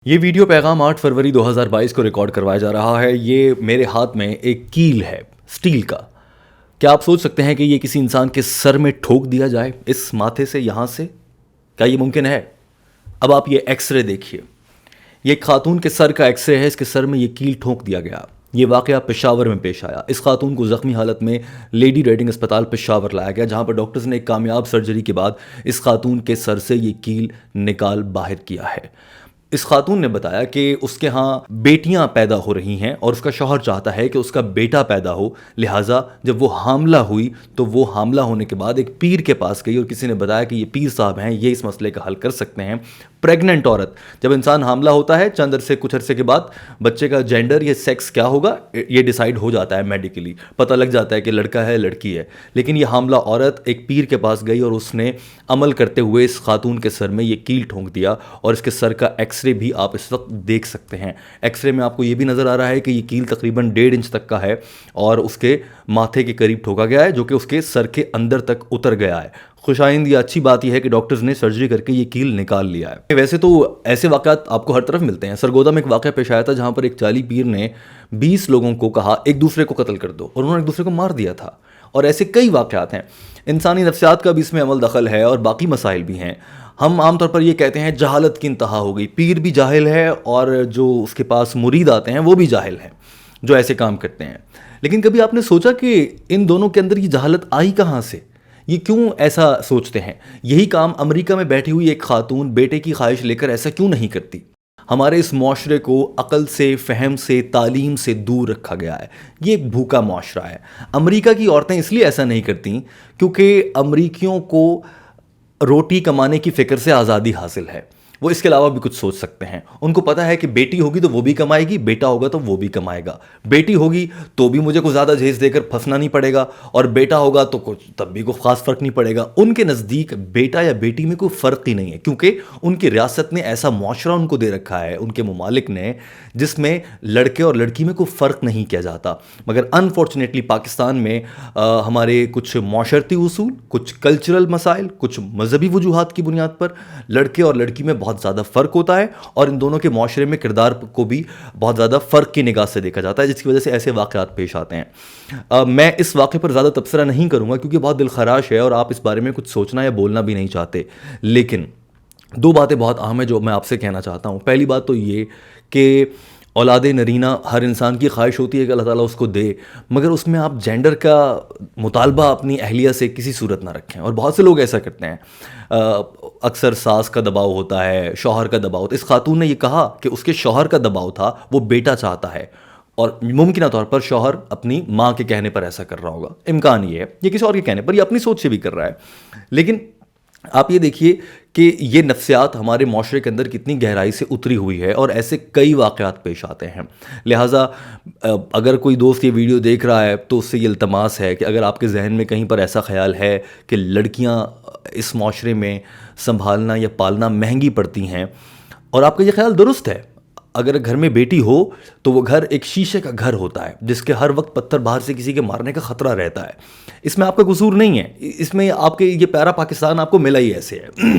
یہ ویڈیو پیغام 8 فروری 2022 کو ریکارڈ کروایا جا رہا ہے۔ یہ میرے ہاتھ میں ایک کیل ہے سٹیل کا۔ کیا آپ سوچ سکتے ہیں کہ یہ کسی انسان کے سر میں ٹھوک دیا جائے اس ماتھے سے، یہاں سے؟ کیا یہ ممکن ہے؟ اب آپ یہ ایکس رے دیکھیے، یہ ایک خاتون کے سر کا ایکس رے ہے۔ اس کے سر میں یہ کیل ٹھونک دیا گیا۔ یہ واقعہ پشاور میں پیش آیا۔ اس خاتون کو زخمی حالت میں لیڈی ریڈنگ اسپتال پشاور لایا گیا، جہاں پر ڈاکٹرز نے ایک کامیاب سرجری کے بعد اس خاتون کے سر سے یہ کیل نکال باہر کیا ہے۔ اس خاتون نے بتایا کہ اس کے ہاں بیٹیاں پیدا ہو رہی ہیں اور اس کا شوہر چاہتا ہے کہ اس کا بیٹا پیدا ہو، لہٰذا جب وہ حاملہ ہوئی تو وہ حاملہ ہونے کے بعد ایک پیر کے پاس گئی اور کسی نے بتایا کہ یہ پیر صاحب ہیں، یہ اس مسئلے کا حل کر سکتے ہیں۔ پریگننٹ عورت، جب انسان حاملہ ہوتا ہے چند عرصے کچھ عرصے کے بعد بچے کا جینڈر یا سیکس کیا ہوگا یہ ڈیسائیڈ ہو جاتا ہے، میڈیکلی پتہ لگ جاتا ہے کہ لڑکا ہے لڑکی ہے۔ لیکن یہ حاملہ عورت ایک پیر کے پاس گئی اور اس نے عمل کرتے ہوئے اس خاتون کے سر میں یہ کیل ٹھونک دیا، اور اس کے سر کا ایکس رے بھی آپ اس وقت دیکھ سکتے ہیں۔ ایکس رے میں آپ کو یہ بھی نظر آ رہا ہے کہ یہ کیل تقریباً 1.5 انچ تک کا ہے اور اس کے ماتھے کے قریب ٹھوکا گیا ہے، جو کہ اس کے سر کے اندر تک اتر گیا ہے۔ خوشائند یا اچھی بات یہ ہے کہ ڈاکٹرز نے سرجری کر کے یہ کیل نکال لیا ہے۔ ویسے تو ایسے واقعات آپ کو ہر طرف ملتے ہیں۔ سرگودا میں ایک واقعہ پیش آیا تھا جہاں پر ایک جعلی پیر نے 20 لوگوں کو کہا ایک دوسرے کو قتل کر دو، اور انہوں نے ایک دوسرے کو مار دیا تھا۔ اور ایسے کئی واقعات ہیں۔ انسانی نفسیات کا بھی اس میں عمل دخل ہے اور باقی مسائل بھی ہیں۔ ہم عام طور پر یہ کہتے ہیں جہالت کی انتہا ہو گئی، پیر بھی جاہل ہے اور جو اس کے پاس مرید آتے ہیں وہ بھی جاہل ہیں جو ایسے کام کرتے ہیں۔ لیکن کبھی آپ نے سوچا کہ ان دونوں کے اندر یہ جہالت آئی کہاں سے؟ یہ کیوں ایسا سوچتے ہیں؟ یہی کام امریکہ میں بیٹھی ہوئی ایک خاتون بیٹے کی خواہش لے کر ایسا کیوں نہیں کرتی؟ ہمارے اس معاشرے کو عقل سے، فہم سے، تعلیم سے دور رکھا گیا ہے۔ یہ ایک بھوکا معاشرہ ہے۔ امریکہ کی عورتیں اس لیے ایسا نہیں کرتیں کیونکہ امریکیوں کو روٹی کمانے کی فکر سے آزادی حاصل ہے۔ وہ اس کے علاوہ بھی کچھ سوچ سکتے ہیں۔ ان کو پتہ ہے کہ بیٹی ہوگی تو وہ بھی کمائے گی، بیٹا ہوگا تو وہ بھی کمائے گا۔ بیٹی ہوگی تو بھی مجھے کوئی زیادہ جہیز دے کر پھنسنا نہیں پڑے گا، اور بیٹا ہوگا تو کچھ تب بھی کوئی خاص فرق نہیں پڑے گا۔ ان کے نزدیک بیٹا یا بیٹی میں کوئی فرق ہی نہیں ہے، کیونکہ ان کی ریاست نے ایسا معاشرہ ان کو دے رکھا ہے، ان کے ممالک نے، جس میں لڑکے اور لڑکی میں کوئی فرق نہیں کیا جاتا۔ مگر انفارچونیٹلی پاکستان میں ہمارے کچھ معاشرتی اصول، کچھ کلچرل مسائل، کچھ مذہبی وجوہات کی بنیاد پر لڑکے اور لڑکی میں بہت زیادہ فرق ہوتا ہے، اور ان دونوں کے معاشرے میں کردار کو بھی بہت زیادہ فرق کی نگاہ سے دیکھا جاتا ہے، جس کی وجہ سے ایسے واقعات پیش آتے ہیں۔ میں اس واقعے پر زیادہ تبصرہ نہیں کروں گا کیونکہ بہت دل خراش ہے اور آپ اس بارے میں کچھ سوچنا یا بولنا بھی نہیں چاہتے، لیکن دو باتیں بہت اہم ہیں جو میں آپ سے کہنا چاہتا ہوں۔ پہلی بات تو یہ کہ اولاد نرینہ ہر انسان کی خواہش ہوتی ہے کہ اللہ تعالیٰ اس کو دے، مگر اس میں آپ جینڈر کا مطالبہ اپنی اہلیہ سے کسی صورت نہ رکھیں، اور بہت سے لوگ ایسا کرتے ہیں۔ اکثر ساس کا دباؤ ہوتا ہے، شوہر کا دباؤ ہوتا ہے۔ اس خاتون نے یہ کہا کہ اس کے شوہر کا دباؤ تھا، وہ بیٹا چاہتا ہے، اور ممکنہ طور پر شوہر اپنی ماں کے کہنے پر ایسا کر رہا ہوگا، امکان یہ ہے، یہ کسی اور کے کہنے پر، یہ اپنی سوچ سے بھی کر رہا ہے۔ لیکن آپ یہ دیکھیے کہ یہ نفسیات ہمارے معاشرے کے اندر کتنی گہرائی سے اتری ہوئی ہے، اور ایسے کئی واقعات پیش آتے ہیں۔ لہٰذا اگر کوئی دوست یہ ویڈیو دیکھ رہا ہے تو اس سے یہ التماس ہے کہ اگر آپ کے ذہن میں کہیں پر ایسا خیال ہے کہ لڑکیاں اس معاشرے میں سنبھالنا یا پالنا مہنگی پڑتی ہیں، اور آپ کا یہ خیال درست ہے، اگر گھر میں بیٹی ہو تو وہ گھر ایک شیشے کا گھر ہوتا ہے جس کے ہر وقت پتھر باہر سے کسی کے مارنے کا خطرہ رہتا ہے۔ اس میں آپ کا قصور نہیں ہے، اس میں آپ کے یہ پیارا پاکستان آپ کو ملا ہی ایسے ہے۔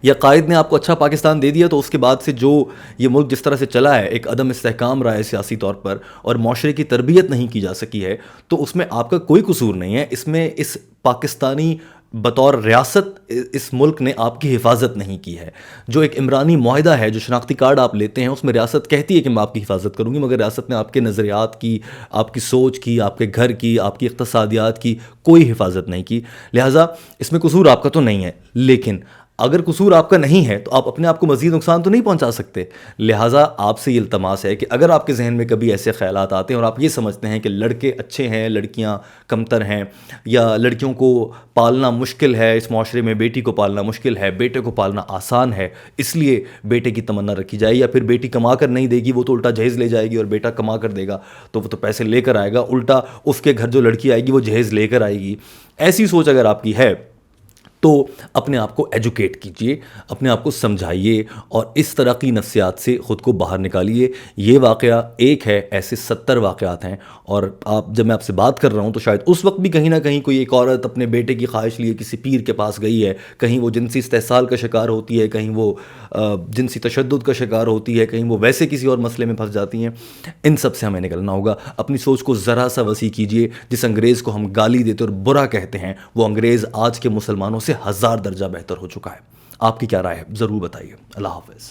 یا قائد نے آپ کو اچھا پاکستان دے دیا تو اس کے بعد سے جو یہ ملک جس طرح سے چلا ہے، ایک عدم استحکام رہا ہے سیاسی طور پر، اور معاشرے کی تربیت نہیں کی جا سکی ہے، تو اس میں آپ کا کوئی قصور نہیں ہے۔ اس میں اس پاکستانی بطور ریاست اس ملک نے آپ کی حفاظت نہیں کی ہے۔ جو ایک عمرانی معاہدہ ہے، جو شناختی کارڈ آپ لیتے ہیں، اس میں ریاست کہتی ہے کہ میں آپ کی حفاظت کروں گی، مگر ریاست نے آپ کے نظریات کی، آپ کی سوچ کی، آپ کے گھر کی، آپ کی اقتصادیات کی کوئی حفاظت نہیں کی۔ لہٰذا اس میں قصور آپ کا تو نہیں ہے، لیکن اگر قصور آپ کا نہیں ہے تو آپ اپنے آپ کو مزید نقصان تو نہیں پہنچا سکتے۔ لہٰذا آپ سے یہ التماس ہے کہ اگر آپ کے ذہن میں کبھی ایسے خیالات آتے ہیں اور آپ یہ سمجھتے ہیں کہ لڑکے اچھے ہیں، لڑکیاں کمتر ہیں، یا لڑکیوں کو پالنا مشکل ہے، اس معاشرے میں بیٹی کو پالنا مشکل ہے، بیٹے کو پالنا آسان ہے، اس لیے بیٹے کی تمنا رکھی جائے، یا پھر بیٹی کما کر نہیں دے گی، وہ تو الٹا جہیز لے جائے گی، اور بیٹا کما کر دے گا تو وہ تو پیسے لے کر آئے گا، الٹا اس کے گھر جو لڑکی آئے گی وہ جہیز لے کر آئے گی، ایسی سوچ اگر آپ کی ہے تو اپنے آپ کو ایجوکیٹ کیجئے، اپنے آپ کو سمجھائیے اور اس طرح کی نفسیات سے خود کو باہر نکالیے۔ یہ واقعہ ایک ہے، ایسے 70 واقعات ہیں، اور جب میں آپ سے بات کر رہا ہوں تو شاید اس وقت بھی کہیں نہ کہیں کوئی ایک عورت اپنے بیٹے کی خواہش لیے کسی پیر کے پاس گئی ہے، کہیں وہ جنسی استحصال کا شکار ہوتی ہے، کہیں وہ جنسی تشدد کا شکار ہوتی ہے، کہیں وہ ویسے کسی اور مسئلے میں پھنس جاتی ہیں۔ ان سب سے ہمیں نکلنا ہوگا۔ اپنی سوچ کو ذرا سا وسیع کیجئے۔ جس انگریز کو ہم گالی دیتے اور برا کہتے ہیں، وہ انگریز آج کے مسلمانوں سے 1000 درجہ بہتر ہو چکا ہے۔ آپ کی کیا رائے ہے؟ ضرور بتائیے۔ اللہ حافظ۔